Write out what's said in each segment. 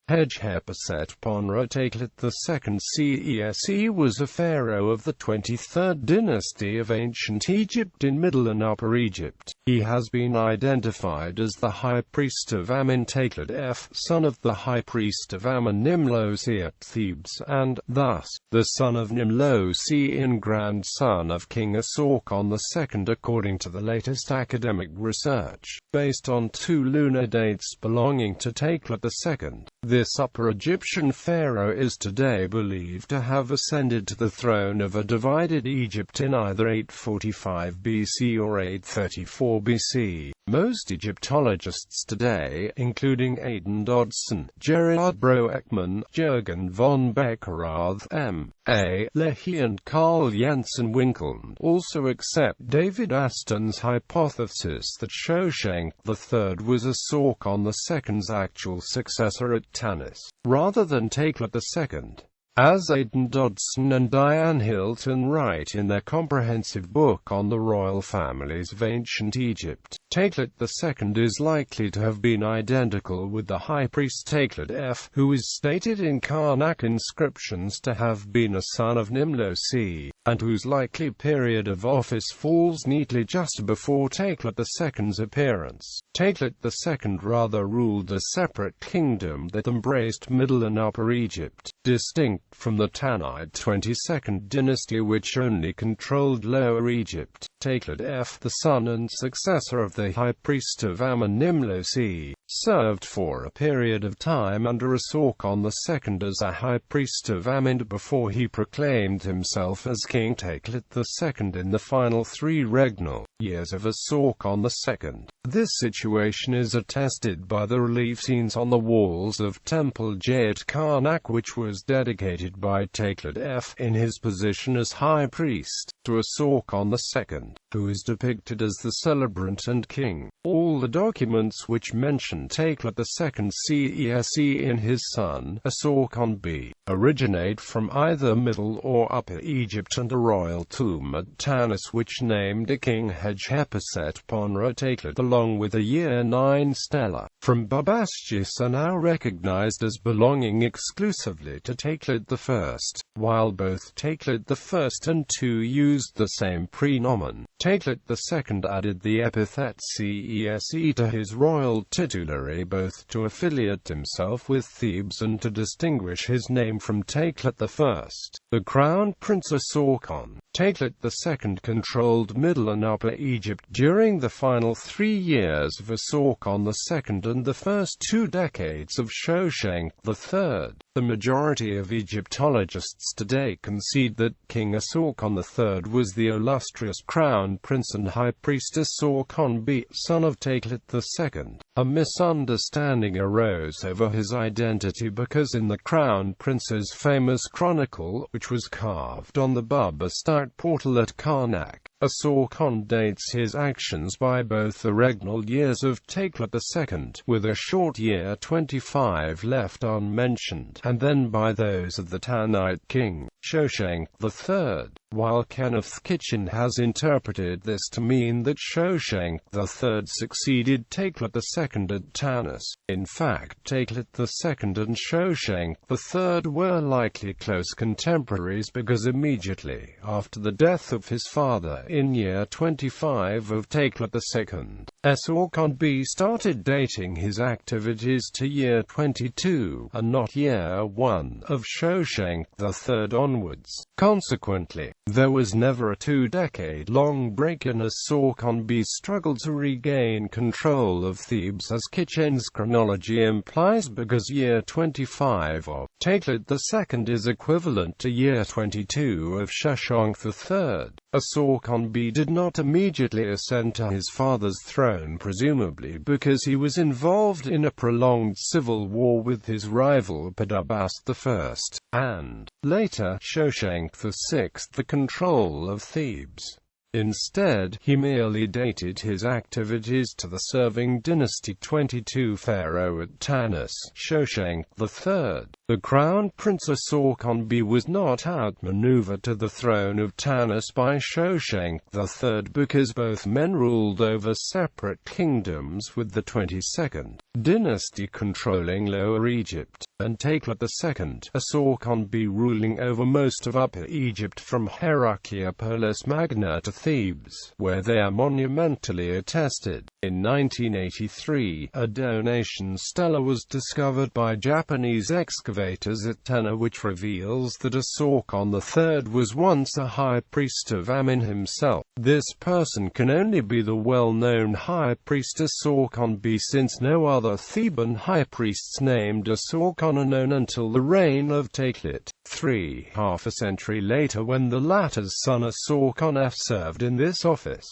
Hedjkheperre Setepenre Takelot II Si-Ese was a pharaoh of the 23rd dynasty of ancient Egypt in Middle and Upper Egypt. He has been identified as the high priest of Amun Takelot F, son of the high priest of Amun Nimlot C at Thebes, and, thus, the son of Nimlot C and grandson of King Osorkon II according to the latest academic research, based on 2 lunar dates belonging to Takelot II. This Upper Egyptian pharaoh is today believed to have ascended to the throne of a divided Egypt in either 845 BC or 834 BC. Most Egyptologists today, including Aidan Dodson, Gerard Broekman, Jürgen von Beckerath, M.A. Leahy and Karl also accept David Aston's hypothesis that Shoshenq III was Osorkon II's actual successor at Tanis, rather than Takelot II. As Aidan Dodson and Diane Hilton write in their comprehensive book on the royal families of ancient Egypt, Takelot II is likely to have been identical with the high priest Takelot F, who is stated in Karnak inscriptions to have been a son of Nimlot C, and whose likely period of office falls neatly just before Takelot II's appearance. Takelot II rather ruled a separate kingdom that embraced Middle and Upper Egypt, distinct from the Tanite 22nd dynasty which only controlled Lower Egypt. Takelot F, the son and successor of the high priest of Amun Nimlot C, served for a period of time under Osorkon II as a high priest of Amun before he proclaimed himself as King Takelot II in the final 3 regnal years of Osorkon II. This situation is attested by the relief scenes on the walls of Temple J at Karnak, which was dedicated by Takelot F in his position as high priest to Osorkon II, who is depicted as the celebrant and king. All the documents which mention Takelot II Si-Ese in his son, Osorkon B, originate from either Middle or Upper Egypt and a royal tomb at Tanis which named a king Hedjkheperre Setepenre Takelot along with a year 9 stela from Lepsius are now recognized as belonging exclusively to Takelot I, while both Takelot I and II used the same prenomen. Takelot II added the epithet Si-Ese to his royal titulary both to affiliate himself with Thebes and to distinguish his name from Takelot I. The Crown Prince Osorkon. Takelot II controlled Middle and Upper Egypt during the final 3 years of Osorkon II and the first 2 decades of Shoshenq III. The majority of Egyptologists today concede that King Osorkon III was the illustrious Crown Prince and High Priest Osorkon B, son of Takelot II. A misunderstanding arose over his identity because in the Crown Prince's famous chronicle, which was carved on the Bubastat portal at Karnak, Osorkon dates his actions by both the regnal years of Takelot II, with a short year 25 left unmentioned, and then by those of the Tanite king, Shoshenq III, while Kenneth Kitchen has interpreted this to mean that Shoshenq III succeeded Takelot II at Tanis. In fact, Takelot II and Shoshenq III were likely close contemporaries because immediately after the death of his father in year 25 of Takelot II, Osorkon B started dating his activities to year 22, and not year 1, of Shoshenq III onwards. Consequently, there was never a 2-decade-long break in Osorkon B's struggle to regain control of Thebes as Kitchen's chronology implies, because year 25 of Takelot II is equivalent to year 22 of Shoshenq III. Osorkon B did not immediately ascend to his father's throne, presumably because he was involved in a prolonged civil war with his rival Pedabast I, and, later, Shoshenq VI the control of Thebes. Instead, he merely dated his activities to the serving Dynasty 22 pharaoh at Tanis, Shoshenq III. The crown prince Osorkon II was not outmaneuvered to the throne of Tanis by Shoshenq III because both men ruled over separate kingdoms, with the 22nd dynasty controlling Lower Egypt, and Takelot II, Osorkon II ruling over most of Upper Egypt from Hedjkheperre Magna to Thebes, where they are monumentally attested. In 1983, a donation stela was discovered by Japanese excavators at Tena which reveals that Osorkon III was once a high priest of Amun himself. This person can only be the well-known high priest Osorkon II, since no other Theban high priests named Osorkon are known until the reign of Takelot III, half a century later, when the latter's son Osorkon F served in this office.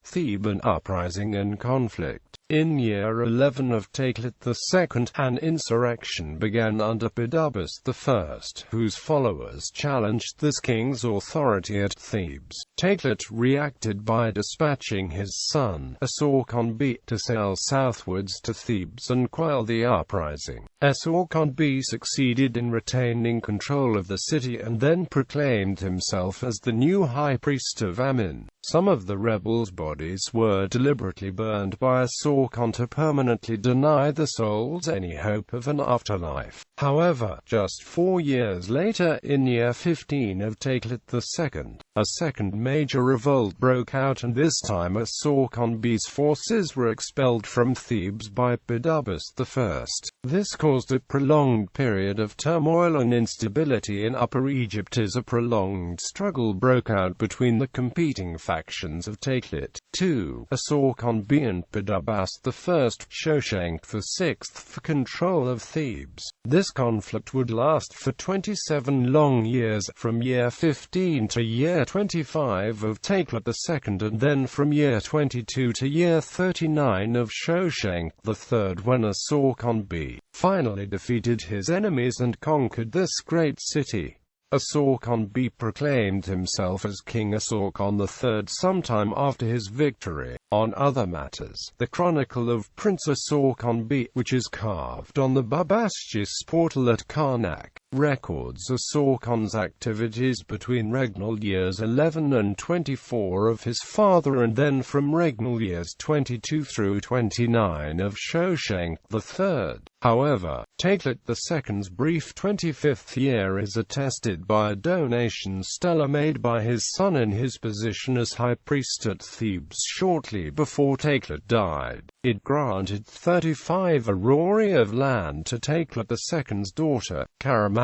Theban uprising and conflict. In year 11 of Takelot II, an insurrection began under Bedubust I, whose followers challenged this king's authority at Thebes. Takelot reacted by dispatching his son, Osorkon II, to sail southwards to Thebes and quell the uprising. Osorkon II succeeded in retaining control of the city and then proclaimed himself as the new high priest of Amun. Some of the rebels' bodies were deliberately burned by Osorkon to permanently deny the souls any hope of an afterlife. However, just 4 years later, in year 15 of Takelot II, a second major revolt broke out, and this time Osorkon I's forces were expelled from Thebes by Bedubust I. This caused a prolonged period of turmoil and instability in Upper Egypt as a prolonged struggle broke out between the competing factions of Takelot II, Osorkon II, and Bedubust I, Shoshenq VI, for control of Thebes. This conflict would last for 27 long years, from year 15 to year 25 of Takelot II, and then from year 22 to year 39 of Shoshenq III, when Osorkon II finally defeated his enemies and conquered this great city. Osorkon II proclaimed himself as King Osorkon III sometime after his victory. On other matters, the Chronicle of Prince Osorkon II, which is carved on the Bubastis portal at Karnak, records Osorkon's activities between regnal years 11 and 24 of his father, and then from regnal years 22 through 29 of Shoshenq III. However, Takelot II's brief 25th year is attested by a donation stela made by his son in his position as high priest at Thebes shortly before Takelot died. It granted 35 arori of land to Takelot II's daughter, Karamana.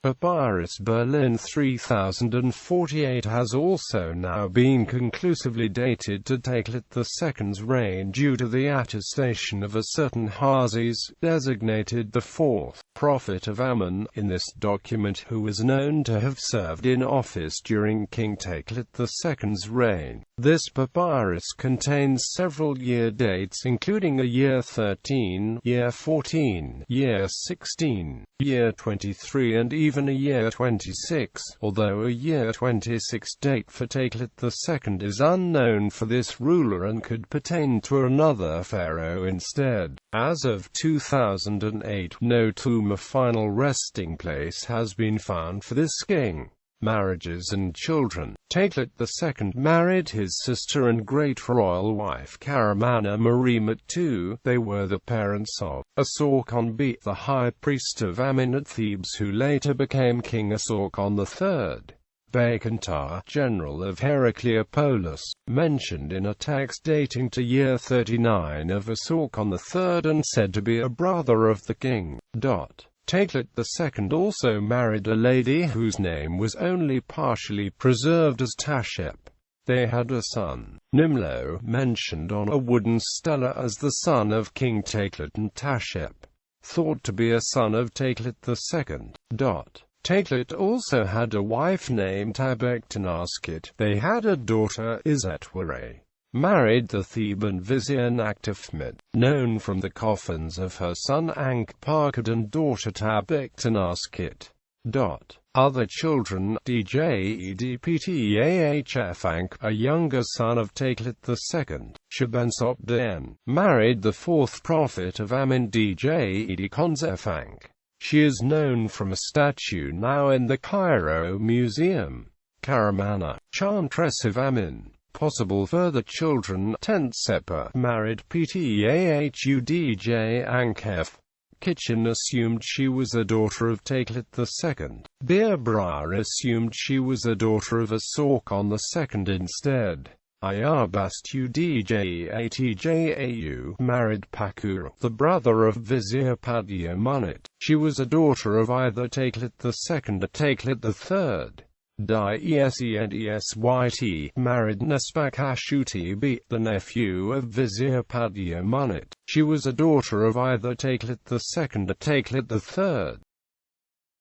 Papyrus Berlin 3048 has also now been conclusively dated to Takelot II's reign due to the attestation of a certain Hazes, designated the fourth prophet of Amun, in this document, who was known to have served in office during King Takelot II's reign. This papyrus contains several year dates including a year 13, year 14, year 16, year 23 and even a year 26, although a year 26 date for Takelot II is unknown for this ruler and could pertain to another pharaoh instead. As of 2008, no tomb or final resting place has been found for this king. Marriages and children. Takelot II married his sister and great royal wife Karamana Marimat II. They were the parents of Osorkon II, the high priest of Amun at Thebes, who later became King Osorkon III. Becantar, general of Heracleopolis, mentioned in a text dating to year 39 of Osorkon III and said to be a brother of the king. Takelot II also married a lady whose name was only partially preserved as Tashep. They had a son, Nimlot, mentioned on a wooden stela as the son of King Takelot and Tashep, thought to be a son of Takelot II. Takelot also had a wife named Tabektanasket. They had a daughter, Setepenre, married the Theban vizier Nakhtemmet, known from the coffins of her son Ankh-Parkad and daughter Tabektanasket. Other children, Djedptahf, a younger son of Takelot II, Shabansopdan, married the fourth prophet of Amun Djedkhonzefang. She is known from a statue now in the Cairo Museum. Karamana, Chantress of Amun. Possible further children: Setepenre married Ptahudj Ankef. Kitchen assumed she was a daughter of Takelot II. Berbra assumed she was a daughter of Osorkon II instead. Ayabast-Udj-Atjau married Pakuru, the brother of Vizier Amun. She was a daughter of either Takelot II or Takelot III. Si-Ese and Esyt married Nespakashuti, the nephew of Vizier Amun. She was a daughter of either Takelot II or Takelot III.